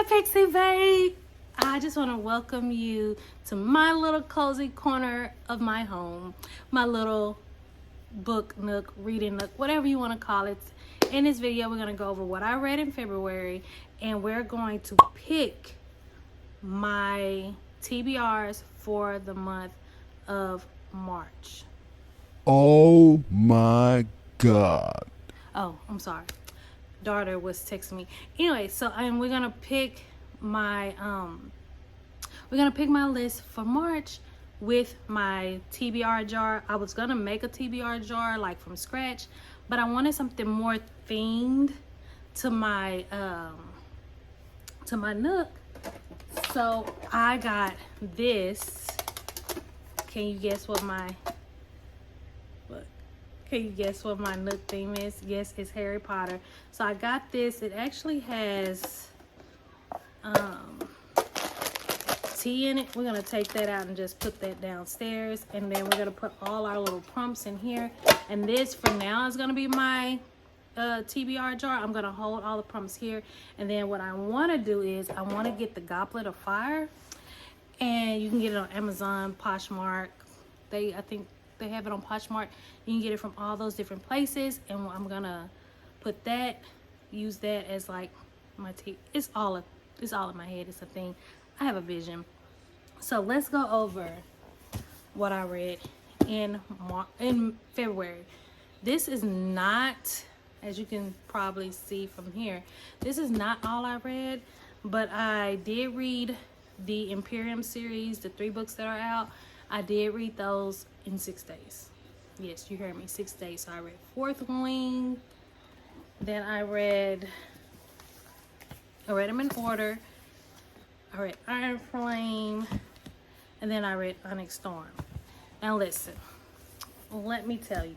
Pixie Bae. I just want to welcome you to my little cozy corner of my home, my little book nook, reading nook, whatever you want to call it. In this video, we're going to go over what I read in February, and we're going to pick my TBRs for the month of March. Oh my God. Oh, I'm sorry. Daughter was texting me. Anyway, so we're gonna pick my list for March with my TBR jar. I was gonna make a TBR jar like from scratch, but I wanted something more themed to my nook. So I got this. Can you guess what my nook theme is? Yes, it's Harry Potter. So I got this. It actually has tea in it. We're gonna take that out and just put that downstairs, and then we're gonna put all our little prompts in here. And this for now is gonna be my TBR jar. I'm gonna hold all the prompts here, and then what I want to do is I want to get the Goblet of Fire, and you can get it on Amazon, Poshmark. I think they have it on Poshmark. You can get it from all those different places, and I'm gonna put that, use that as like my tea. It's all in my head. It's a thing. I have a vision. So let's go over what I read in February. This is not, as you can probably see from here, this is not all I read, but I did read the Imperium series, the 3 books that are out. I did read those in 6 days. Yes, you heard me, 6 days. So I read Fourth Wing, then I read them in order. I read Iron Flame, and then I read Onynx Storm. Now listen, let me tell you,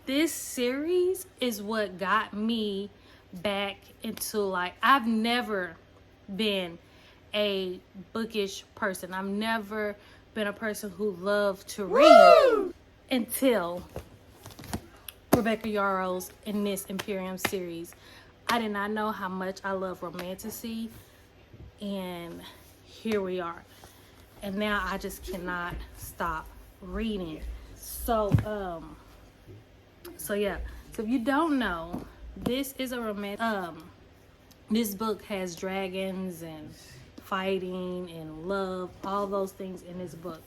this series is what got me back into, like, I've never been a bookish person. I've never been a person who loved to read until Rebecca Yarros in this Imperium series. I did not know how much I love romantasy, and here we are. And now I just cannot stop reading. So yeah. So if you don't know, this is a this book has dragons and fighting and love, all those things in this book.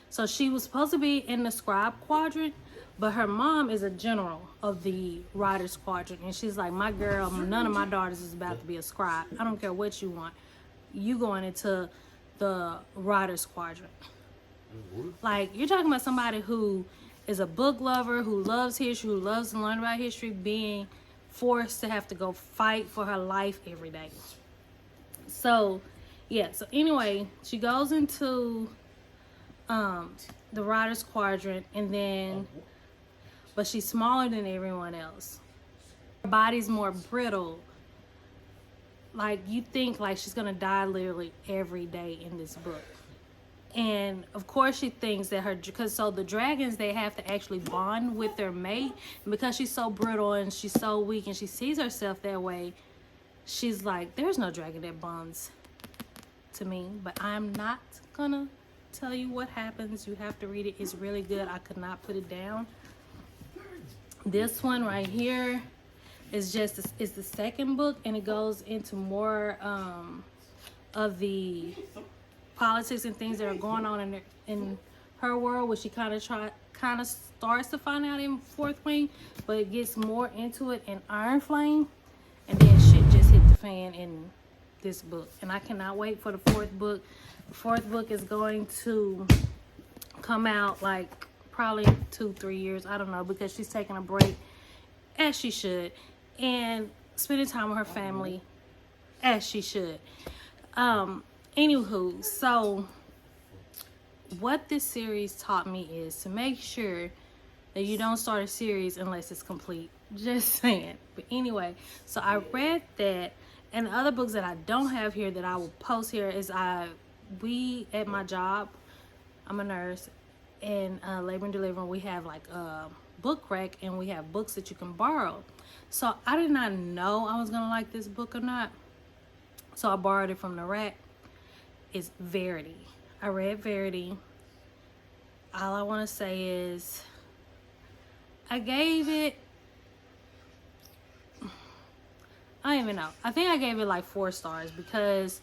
So she was supposed to be in the scribe quadrant, but her mom is a general of the writer's quadrant, and she's like, my girl, none of my daughters is about to be a scribe. I don't care what you want. You going into the writer's quadrant. Like, you're talking about somebody who is a book lover, who loves history, who loves to learn about history, being forced to have to go fight for her life every day. So yeah, so anyway, she goes into the writer's quadrant, and then, but she's smaller than everyone else. Her body's more brittle. Like, you think like she's gonna die literally every day in this book. And of course she thinks that because the dragons, they have to actually bond with their mate, and because she's so brittle and she's so weak and she sees herself that way, she's like, there's no dragon that bonds to me. But I'm not gonna tell you what happens. You have to read it. It's really good. I could not put it down. This one right here is the second book, and it goes into more of the politics and things that are going on in her world, which she kind of starts to find out in Fourth Wing, but it gets more into it in Iron Flame, and then shit just hit the fan in this book. And I cannot wait for the 4th book. The 4th book is going to come out like probably 2-3 years, I don't know, because she's taking a break, as she should, and spending time with her family, as she should. Anywho, so what this series taught me is to make sure that you don't start a series unless it's complete. Just saying. But anyway, so I read that, and the other books that I don't have here that I will post here is we at my job, I'm a nurse, and labor and delivery, we have like book rack, and we have books that you can borrow. So I did not know I was gonna like this book or not. So I borrowed it from the rack. It's Verity. I read Verity. All I want to say is I gave it, I don't even know. I think I gave it like 4 stars because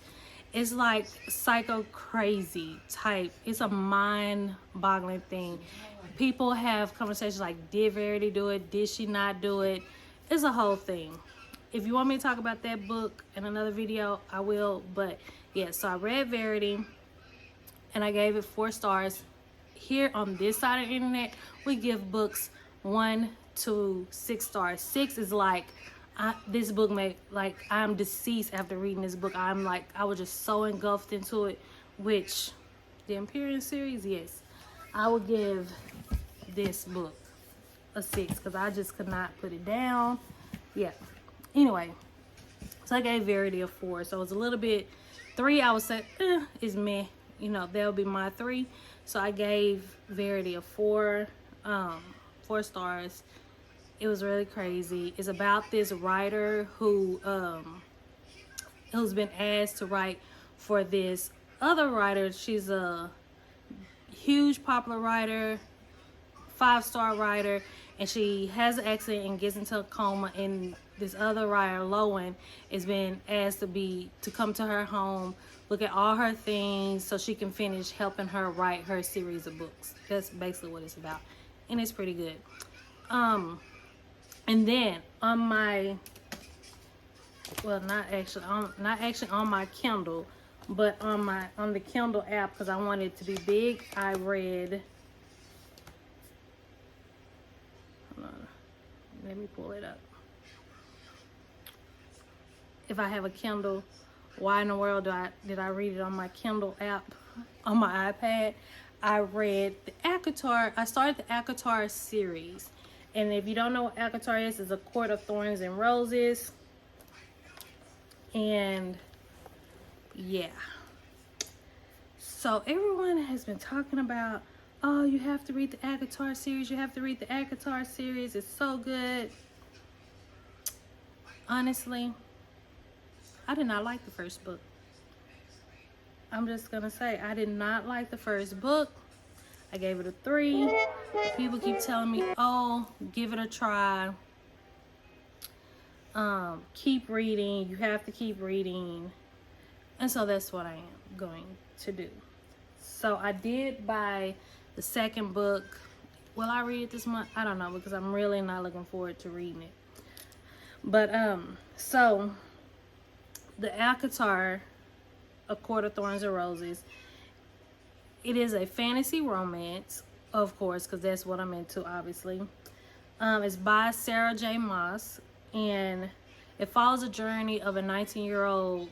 it's like psycho crazy type. It's a mind boggling thing. People have conversations like, did Verity do it? Did she not do it? It's a whole thing. If you want me to talk about that book in another video, I will. But yeah, so I read Verity and I gave it 4 stars. Here on this side of the internet, we give books 1 to 6 stars. 6 is like, this book made, like, I'm deceased after reading this book. I'm like, I was just so engulfed into it. Which, the Empyrean series, yes, I would give this book a 6 because I just could not put it down. Yeah. Anyway, so I gave Verity a 4. So it's a little bit, 3 I would say is meh. You know, that'll be my 3. So I gave Verity a 4 stars. It was really crazy. It's about this writer who's been asked to write for this other writer. She's a huge popular writer, 5-star writer, and she has an accident and gets into a coma, and this other writer, Lowen, is being asked to come to her home, look at all her things so she can finish helping her write her series of books. That's basically what it's about, and it's pretty good. And then on my, well, not actually on my Kindle, but on the Kindle app, because I wanted it to be big, I read, hold on, let me pull it up. If I have a Kindle, why in the world did I read it on my Kindle app on my iPad? I read the ACOTAR. I started the ACOTAR series. And if you don't know what ACOTAR is, it's A Court of Thorns and Roses. And yeah. So everyone has been talking about, oh, you have to read the ACOTAR series. You have to read the ACOTAR series. It's so good. Honestly, I did not like the first book. I'm just going to say, I did not like the first book. I gave it a 3. People keep telling me, oh, give it a try. Keep reading. You have to keep reading. And so that's what I am going to do. So I did buy the second book. Will I read it this month? I don't know, because I'm really not looking forward to reading it. But, so the ACOTAR, A Court of Thorns and Roses, it is a fantasy romance, of course, because that's what I'm into, obviously. It's by Sarah J. Maas, and it follows a journey of a 19-year-old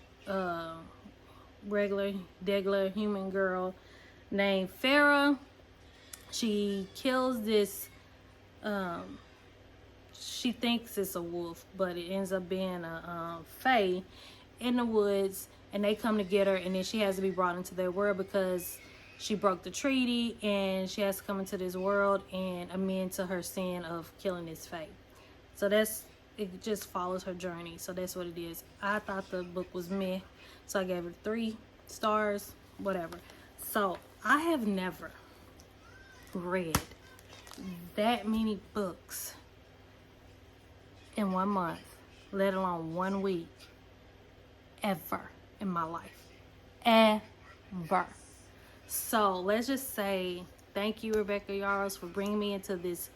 regular human girl named Farah. She kills this, she thinks it's a wolf, but it ends up being a fae in the woods, and they come to get her, and then she has to be brought into their world because she broke the treaty, and she has to come into this world and amend to her sin of killing this fae. So it just follows her journey. So that's what it is. I thought the book was meh, so I gave it 3 stars, whatever. So I have never read that many books in 1 month, let alone 1 week, ever in my life. Ever. So let's just say thank you, Rebecca Yarros, for bringing me into this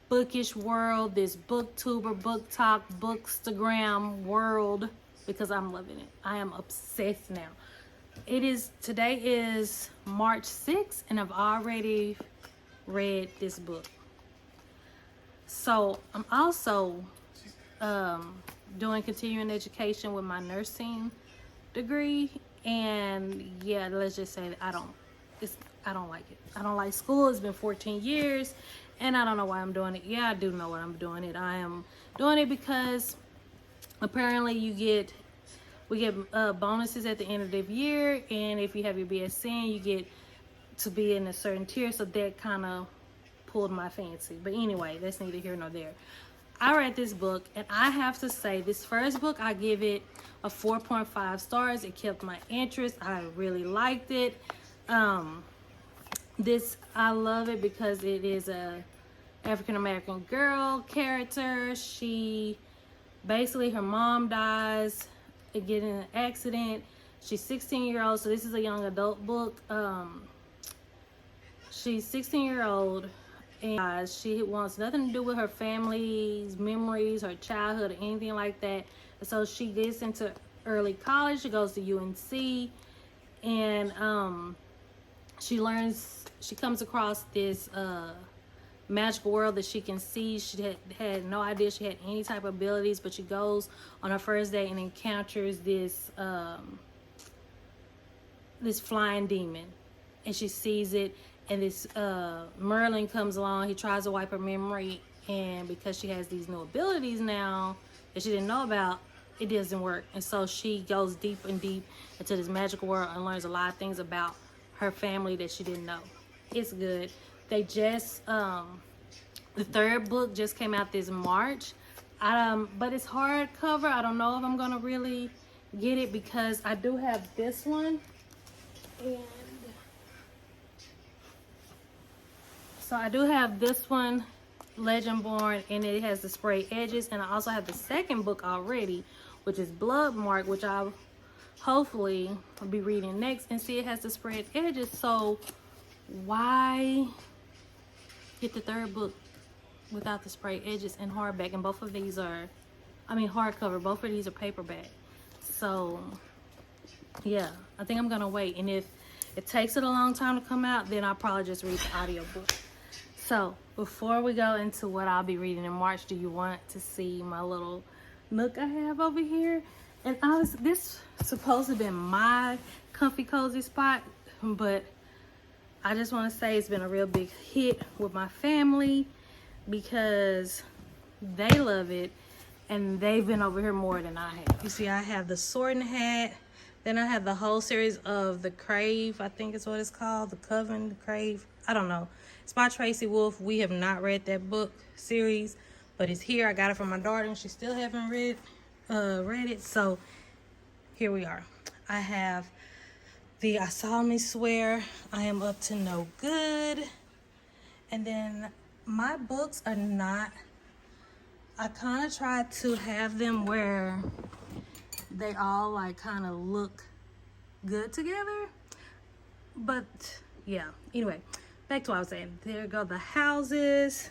bookish world, this booktuber, book talk, bookstagram world, because I'm loving it. I am obsessed now. Today is March 6th, and I've already read this book. So I'm also doing continuing education with my nursing degree. And yeah, let's just say that I don't like it. I don't like school. It's been 14 years and I don't know why I'm doing it. Yeah, I do know why I'm doing it. I am doing it because apparently we get bonuses at the end of the year, and if you have your BSN, you get to be in a certain tier, so that kind of pulled my fancy. But anyway, that's neither here nor there. I read this book, and I have to say, this first book, I give it a 4.5 stars. It kept my interest. I really liked it. I love it because it is a African American girl character. She basically, her mom dies, it get in an accident. She's 16-year-old, so this is a young adult book. She's 16-year-old, and she wants nothing to do with her family's memories, her childhood, or anything like that. And so she gets into early college. She goes to UNC, and she comes across this magical world that she can see. She had no idea she had any type of abilities, but she goes on her first day and encounters this flying demon, and she sees it. And this Merlin comes along. He tries to wipe her memory, and because she has these new abilities now that she didn't know about, it doesn't work. And so she goes deep and deep into this magical world and learns a lot of things about her family that she didn't know. It's good. They just the third book just came out this March, but it's hardcover. I don't know if I'm gonna really get it because I do have this one, and so I do have this one, Legendborn, and it has the sprayed edges. And I also have the second book already, which is Bloodmark, which I'll hopefully be reading next. And see, it has the sprayed edges. So why get the third book without the sprayed edges and hardback? And both of these are, hardcover. Both of these are paperback. So yeah, I think I'm gonna wait. And if it takes it a long time to come out, then I'll probably just read the audiobook. So before we go into what I'll be reading in March, do you want to see my little nook I have over here? And honestly, this is supposed to be my comfy cozy spot, but I just want to say it's been a real big hit with my family because they love it, and they've been over here more than I have. You see, I have the Sorting Hat. Then I have the whole series of The Crave, I think is what it's called. The Coven, The Crave. I don't know. It's by Tracy Wolf. We have not read that book series, but it's here. I got it from my daughter, and she still haven't read it. So here we are. I have the I solemnly swear I am up to no good. And then my books are not, I kind of try to have them where they all like kind of look good together. But yeah, anyway, back to what I was saying. There go the houses.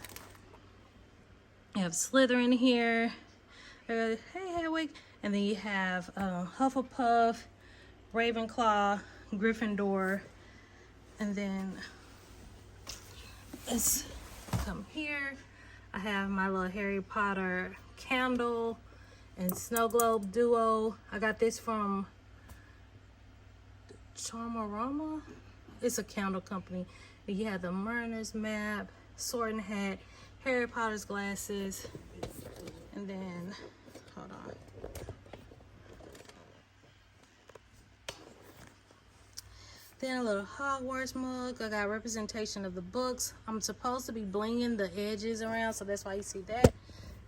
You have Slytherin here. Hey, Hedwig. And then you have Hufflepuff, Ravenclaw, Gryffindor. And then let's come here. I have my little Harry Potter candle and snow globe duo. I got this from Charmarama. It's a candle company. And you have the Murner's map, Sorting Hat, Harry Potter's glasses, and then hold on. Then a little Hogwarts mug. I got representation of the books. I'm supposed to be blinging the edges around, so that's why you see that.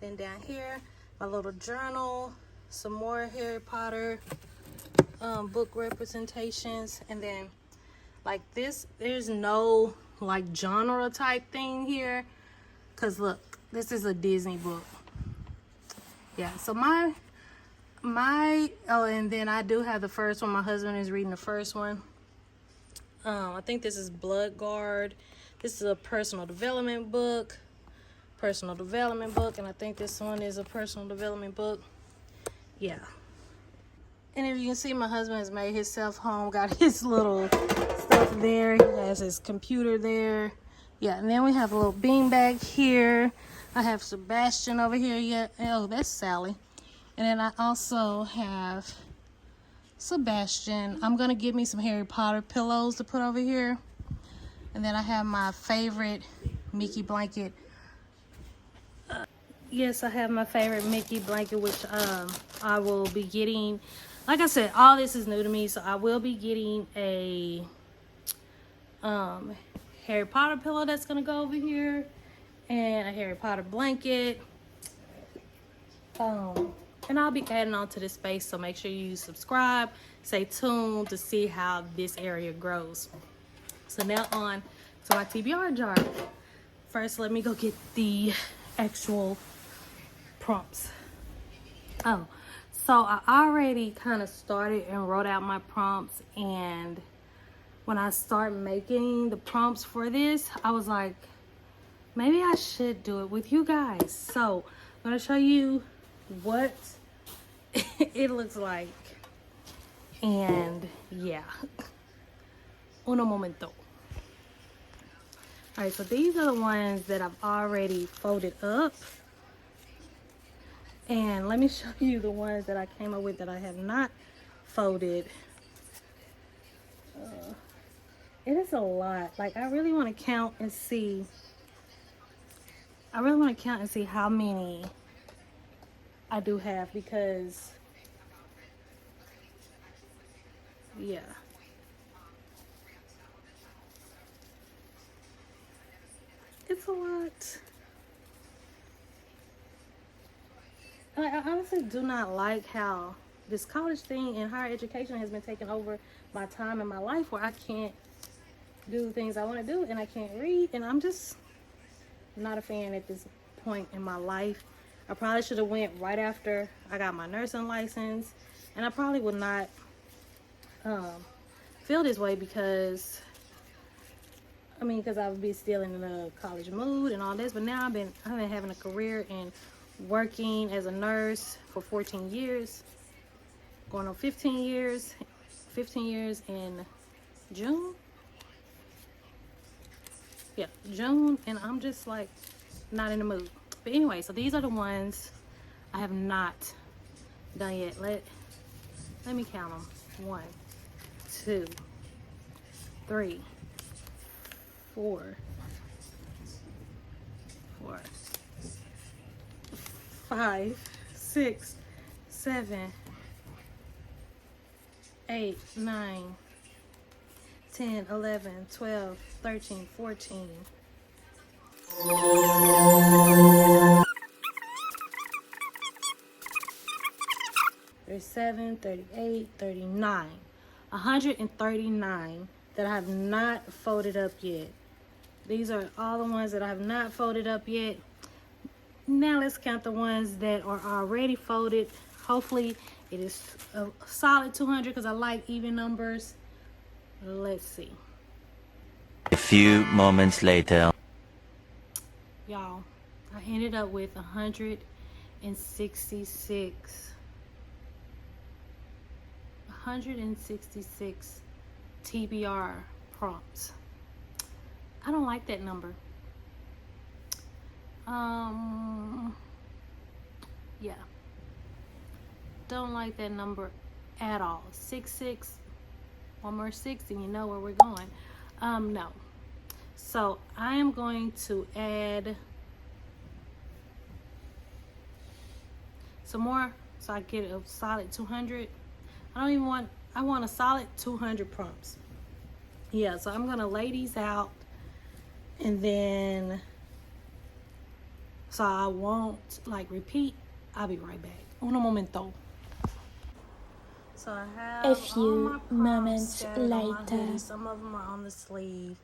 Then down here, my little journal, some more Harry Potter book representations. And then like this, there's no like genre type thing here, because look, this is a Disney book. Yeah, so my oh, and then I do have the first one. My husband is reading the first one. I think this is Blood Guard. This is a personal development book. And I think this one is a personal development book. Yeah. And if you can see, my husband has made himself home, got his little stuff there. He has his computer there. Yeah, and then we have a little beanbag here. I have Sebastian over here. Yeah, oh, that's Sally. And then I also have Sebastian. I'm gonna give me some Harry Potter pillows to put over here. And then I have my favorite Mickey blanket. Yes, I have my favorite Mickey blanket, which I will be getting. Like I said, all this is new to me, so I will be getting a Harry Potter pillow that's gonna go over here, and a Harry Potter blanket. And I'll be adding on to this space, so make sure you subscribe, stay tuned to see how this area grows. So now on to my TBR jar. First, let me go get the actual prompts. Oh, so I already kind of started and wrote out my prompts, and when I start making the prompts for this, I was like, maybe I should do it with you guys. So I'm gonna show you what it looks like, and yeah, uno momento. All right, so these are the ones that I've already folded up, and let me show you the ones that I came up with that I have not folded. It is a lot. Like, I really want to count and see. I really want to count and see how many I do have, because yeah, it's a lot. I honestly do not like how this college thing and higher education has been taking over my time in my life, where I can't do the things I want to do and I can't read, and I'm just not a fan at this point in my life. I probably should have went right after I got my nursing license, and I probably would not feel this way, because I would be still in the college mood and all this. But now I've been having a career and working as a nurse for 14 years, going on 15 years in June. Yeah, June, and I'm just like not in the mood. But anyway, so these are the ones I have not done yet. Let me count them. 1, 2, 3, 4, 5, 6, 7, 8, 9, 10, 11, 12, 13, 14. 37, 38, 39. 139 that I have not folded up yet. These are all the ones that I have not folded up yet. Now let's count the ones that are already folded. Hopefully it is a solid 200, because I like even numbers. Let's see. A few moments later. Y'all, I ended up with 166 TBR prompts. I don't like that number. Yeah, don't like that number at all. 66, one more 6 and you know where we're going. No. So I am going to add some more, so I get a solid 200. I want a solid 200 prompts. Yeah, so I'm gonna lay these out, and then so I won't like repeat. I'll be right back. Un momento. So I have A few all my prompts moments scattered on my later. hoodie. Some of them are on the sleeve.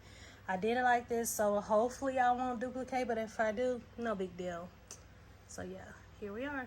I did it like this, so hopefully I won't duplicate, but if I do, no big deal. So yeah, here we are.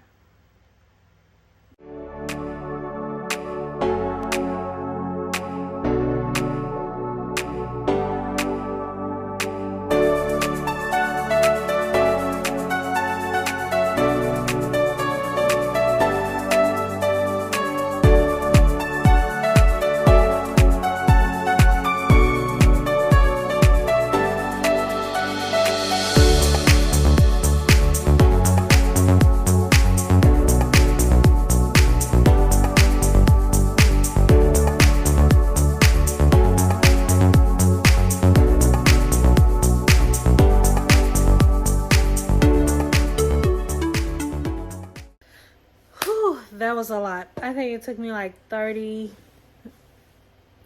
That was a lot. I think it took me like 30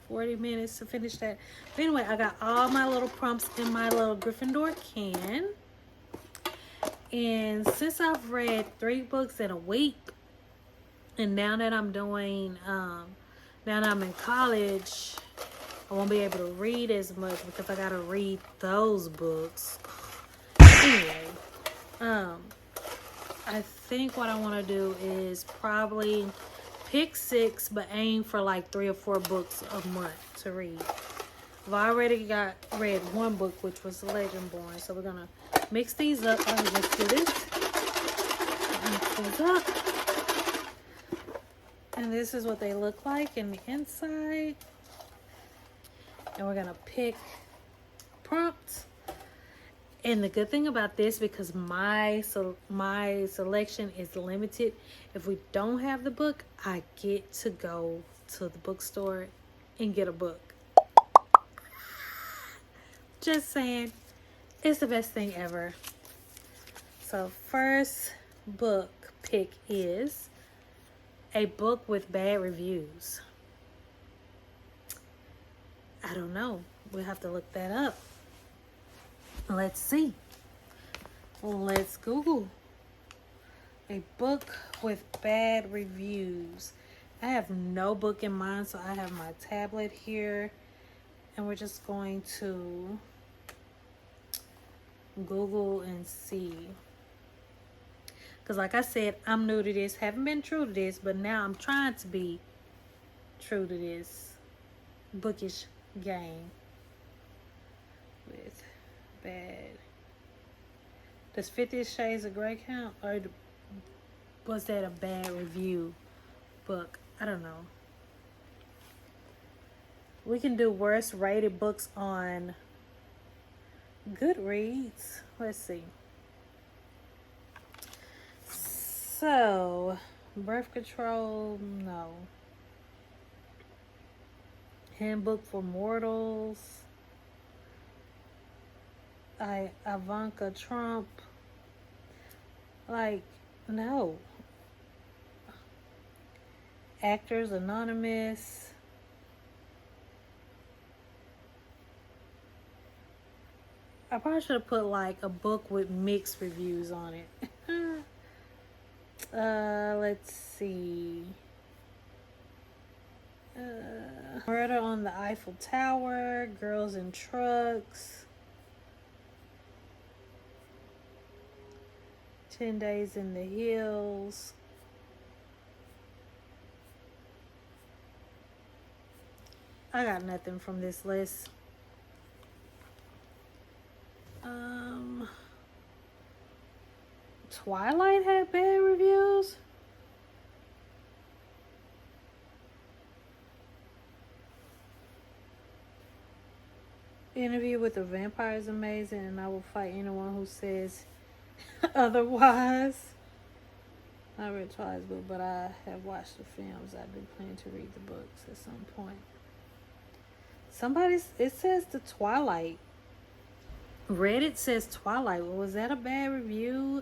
40 minutes to finish that. But anyway, I got all my little prompts in my little Gryffindor can. And since I've read 3 books in a week, and now that I'm doing, now that I'm in college, I won't be able to read as much because I gotta read those books. Anyway, I think what I want to do is probably pick 6, but aim for like 3 or 4 books a month to read. I've already read 1 book, which was Legendborn, so we're gonna mix these up. Let's do this. Mix these up. And this is what they look like in the inside. And we're gonna pick prompts. And the good thing about this, because my selection is limited, if we don't have the book, I get to go to the bookstore and get a book. Just saying, it's the best thing ever. So first book pick is a book with bad reviews. I don't know. We'll have to look that up. Let's see. Let's Google a book with bad reviews. I have no book in mind, so I have my tablet here, and we're just going to Google and see. Because like I said, I'm new to this, haven't been true to this, but now I'm trying to be true to this bookish game with bad. Does 50 Shades of Grey count, or was that a bad review book? I don't know. We can do worst rated books on Goodreads. Let's see. So, birth control, no. Handbook for Mortals. Ivanka Trump. Like, no. Actors Anonymous. I probably should have put like a book with mixed reviews on it. Let's see. Murder on the Eiffel Tower. Girls in Trucks. 10 Days in the Hills. I got nothing from this list. Twilight had bad reviews. Interview with the Vampire is amazing, and I will fight anyone who says otherwise. I read Twilight's book, but I have watched the films. I do plan to read the books at some point. It says the Twilight. Reddit says Twilight. Well, was that a bad review?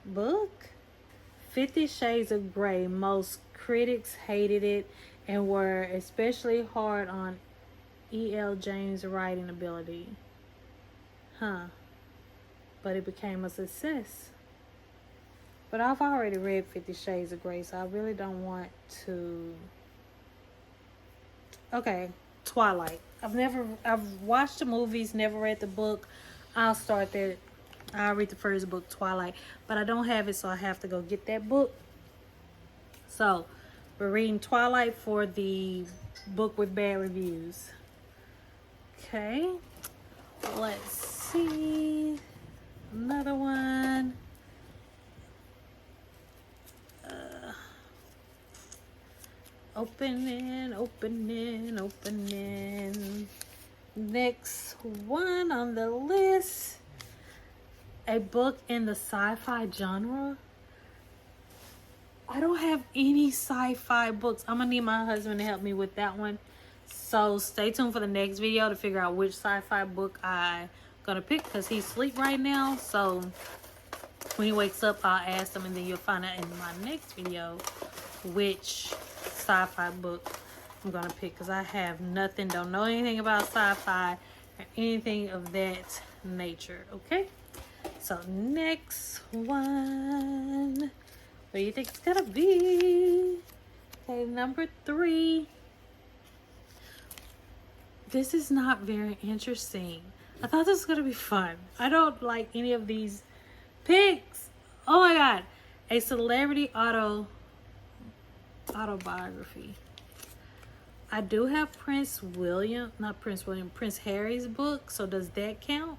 Book? 50 Shades of Grey. Most critics hated it and were especially hard on E.L. James' writing ability. But it became a success. But I've already read 50 Shades of Grey, so I really don't want to. Okay, Twilight. I've watched the movies, never read the book. I'll start that. I'll read the first book, Twilight. But I don't have it, so I have to go get that book. So, we're reading Twilight for the book with bad reviews. Okay. Let's see. Another one. Opening. Next one on the list. A book in the sci-fi genre. I don't have any sci-fi books. I'm gonna need my husband to help me with that one. So stay tuned for the next video to figure out which sci-fi book I'm gonna pick, because he's asleep right now. So when he wakes up, I'll ask him, and then you'll find out in my next video which sci-fi book I'm gonna pick because I have nothing, don't know anything about sci-fi or anything of that nature. Okay, so next one, what do you think it's gonna be? Okay, number 3. This is not very interesting. I thought this was gonna be fun. I don't like any of these picks. Oh my god, a celebrity autobiography. I do have Prince Harry's book, so does that count?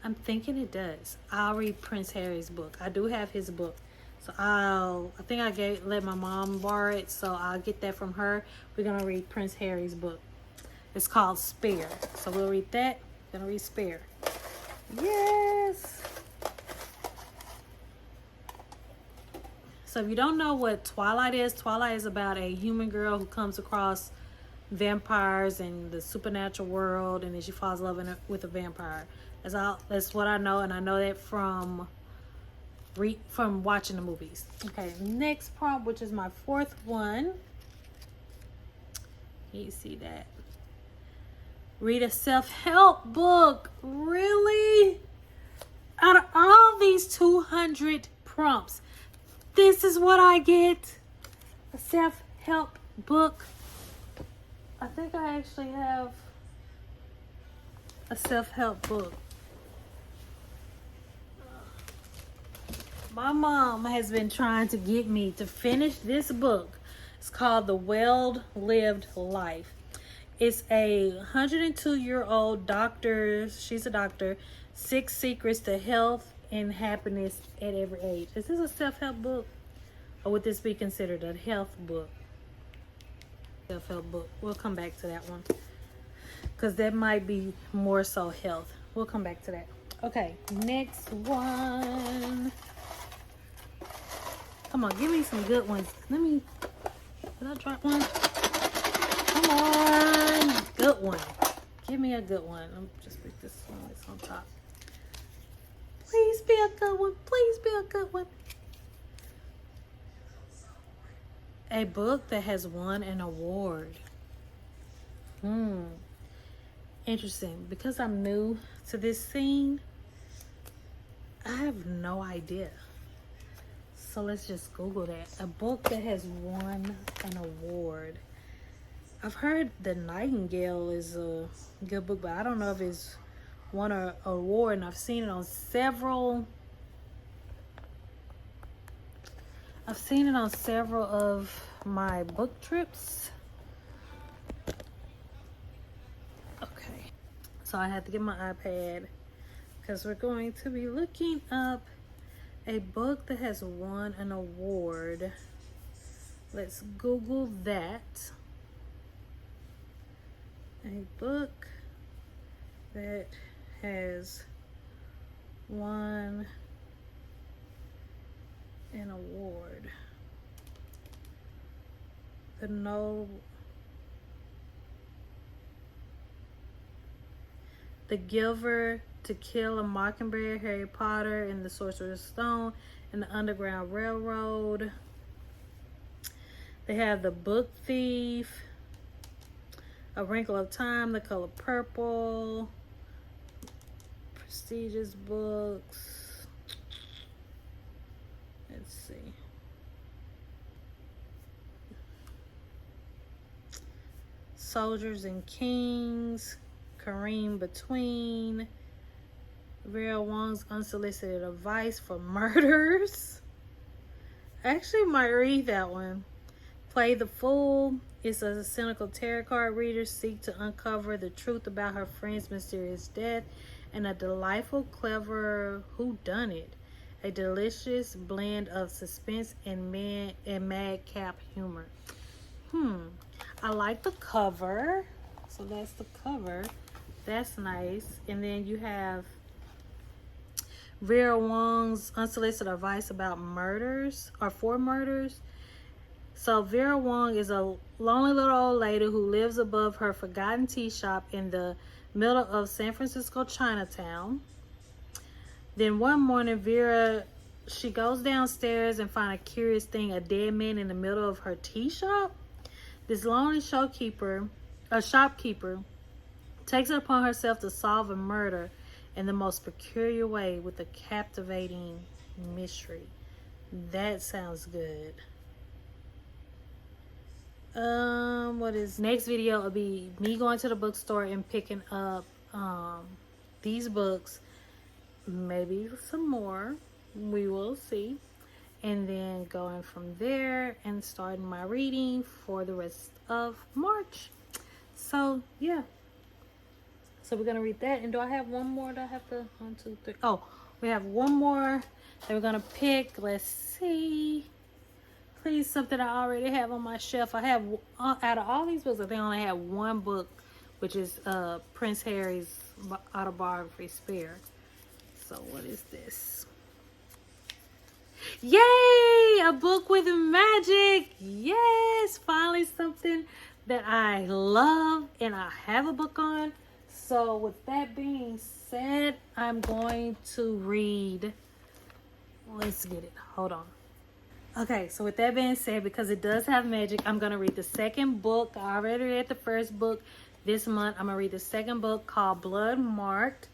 I'm thinking it does. I'll read Prince Harry's book. I do have his book. So I think I let my mom borrow it, so I'll get that from her. We're gonna read Prince Harry's book. It's called Spare. So we'll read that. We're gonna read Spare. Yes. So if you don't know what Twilight is about a human girl who comes across vampires and the supernatural world, and then she falls in love with a vampire. That's what I know, and I know that from watching the movies. Okay, next prompt, which is my 4th one. Can you see that? Read a self-help book. Really? Out of all these 200 prompts, this is what I get. A self-help book. I think I actually have a self-help book. My mom has been trying to get me to finish this book. It's called The Well-Lived Life. It's a 102-year-old doctor. She's a doctor. 6 secrets to health and happiness at every age. Is this a self-help book? Or would this be considered a health book? Self-help book. We'll come back to that one. Because that might be more so health. We'll come back to that. Okay, next one. Come on, give me some good ones. Did I drop one? Come on, good one. Give me a good one. I'm just pick this one that's on top. Please be a good one. Please be a good one. A book that has won an award. Interesting. Because I'm new to this scene, I have no idea. So let's just Google that. A book that has won an award. I've heard The Nightingale is a good book, but I don't know if it's won an award, and I've seen it on several of my book trips. Okay. So I had to get my iPad because we're going to be looking up a book that has won an award. Let's Google that. A book that has won an award. The Giver, To Kill a Mockingbird, Harry Potter and the Sorcerer's Stone, and the Underground Railroad. They have The Book Thief, A Wrinkle of Time, The Color Purple, prestigious books. Let's see. Soldiers and Kings, Kareem Between, Vera Wong's Unsolicited Advice for Murders. I actually might read that one. Play the Fool is a cynical tarot card reader seek to uncover the truth about her friend's mysterious death, and a delightful, clever whodunit, a delicious blend of suspense and madcap humor. I like the cover. So that's the cover. That's nice. And then you have Vera Wong's Unsolicited Advice about murders, or for murders. So Vera Wong is a lonely little old lady who lives above her forgotten tea shop in the middle of San Francisco Chinatown. Then one morning, she goes downstairs and finds a curious thing, a dead man in the middle of her tea shop. This lonely shopkeeper takes it upon herself to solve a murder in the most peculiar way with a captivating mystery. That sounds good. What is next video will be me going to the bookstore and picking up these books, maybe some more, we will see, and then going from there and starting my reading for the rest of March. So yeah, so we're gonna read that. And do I have one more? Do I have to 1, 2, 3? Oh, we have one more that we're gonna pick. Let's see. Please, something I already have on my shelf. I have, out of all these books, I think I only have one book, which is Prince Harry's autobiography, Spare. So what is this? Yay! A book with magic. Yes, finally something that I love and I have a book on. So with that being said, I'm going to read. Let's get it. Hold on. Okay, so with that being said, because it does have magic, I'm going to read the second book. I already read the first book this month. I'm going to read the second book called Blood Marked.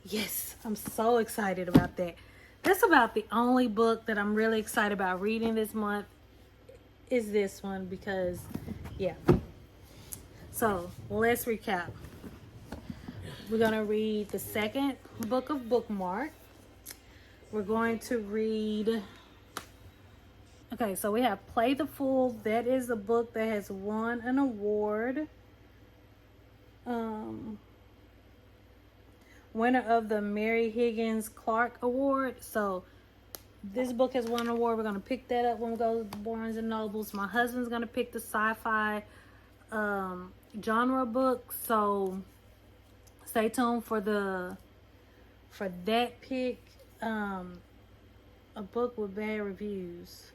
Yes, I'm so excited about that. That's about the only book that I'm really excited about reading this month is this one because, yeah. So, let's recap. We're going to read the second book of Bookmark. We're going to read... Okay, so we have Play the Fool. That is a book that has won an award. Winner of the Mary Higgins Clark Award. So this book has won an award. We're going to pick that up when we go to Barnes and Nobles. My husband's going to pick the sci-fi genre book. So stay tuned for that pick. A book with bad reviews.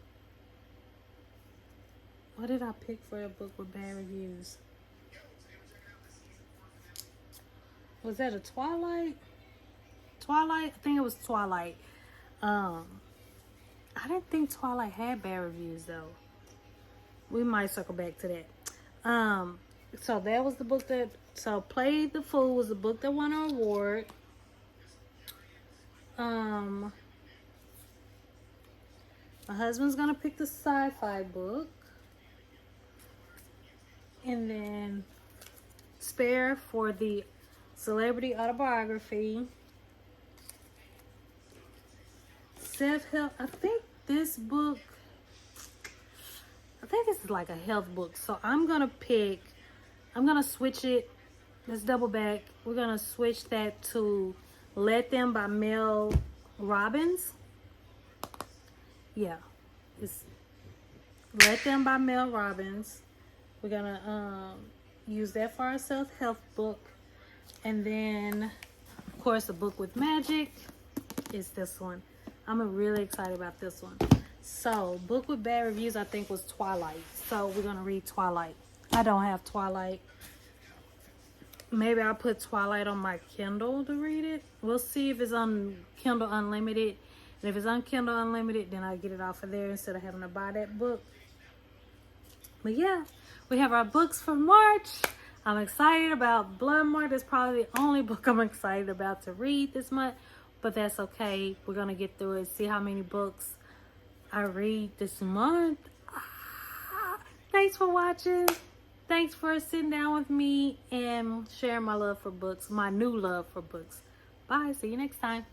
What did I pick for a book with bad reviews? Was that a Twilight? I think it was Twilight. I didn't think Twilight had bad reviews though. We might circle back to that. So that was the book that... So Play the Fool was the book that won an award. My husband's gonna pick the sci-fi book. And then Spare for the celebrity autobiography. Self-help. I think this is like a health book. So I'm gonna switch it. Let's double back. We're gonna switch that to Let Them by Mel Robbins. Yeah. It's Let Them by Mel Robbins. We're gonna use that for our self-help book. And then, of course, a book with magic is this one. I'm really excited about this one. So, book with bad reviews, I think, was Twilight. So, we're going to read Twilight. I don't have Twilight. Maybe I'll put Twilight on my Kindle to read it. We'll see if it's on Kindle Unlimited. And if it's on Kindle Unlimited, then I'll get it off of there instead of having to buy that book. But yeah, we have our books for March. I'm excited about Bloodmark. That's probably the only book I'm excited about to read this month. But that's okay. We're going to get through it. See how many books I read this month. Thanks for watching. Thanks for sitting down with me and sharing my love for books. My new love for books. Bye. See you next time.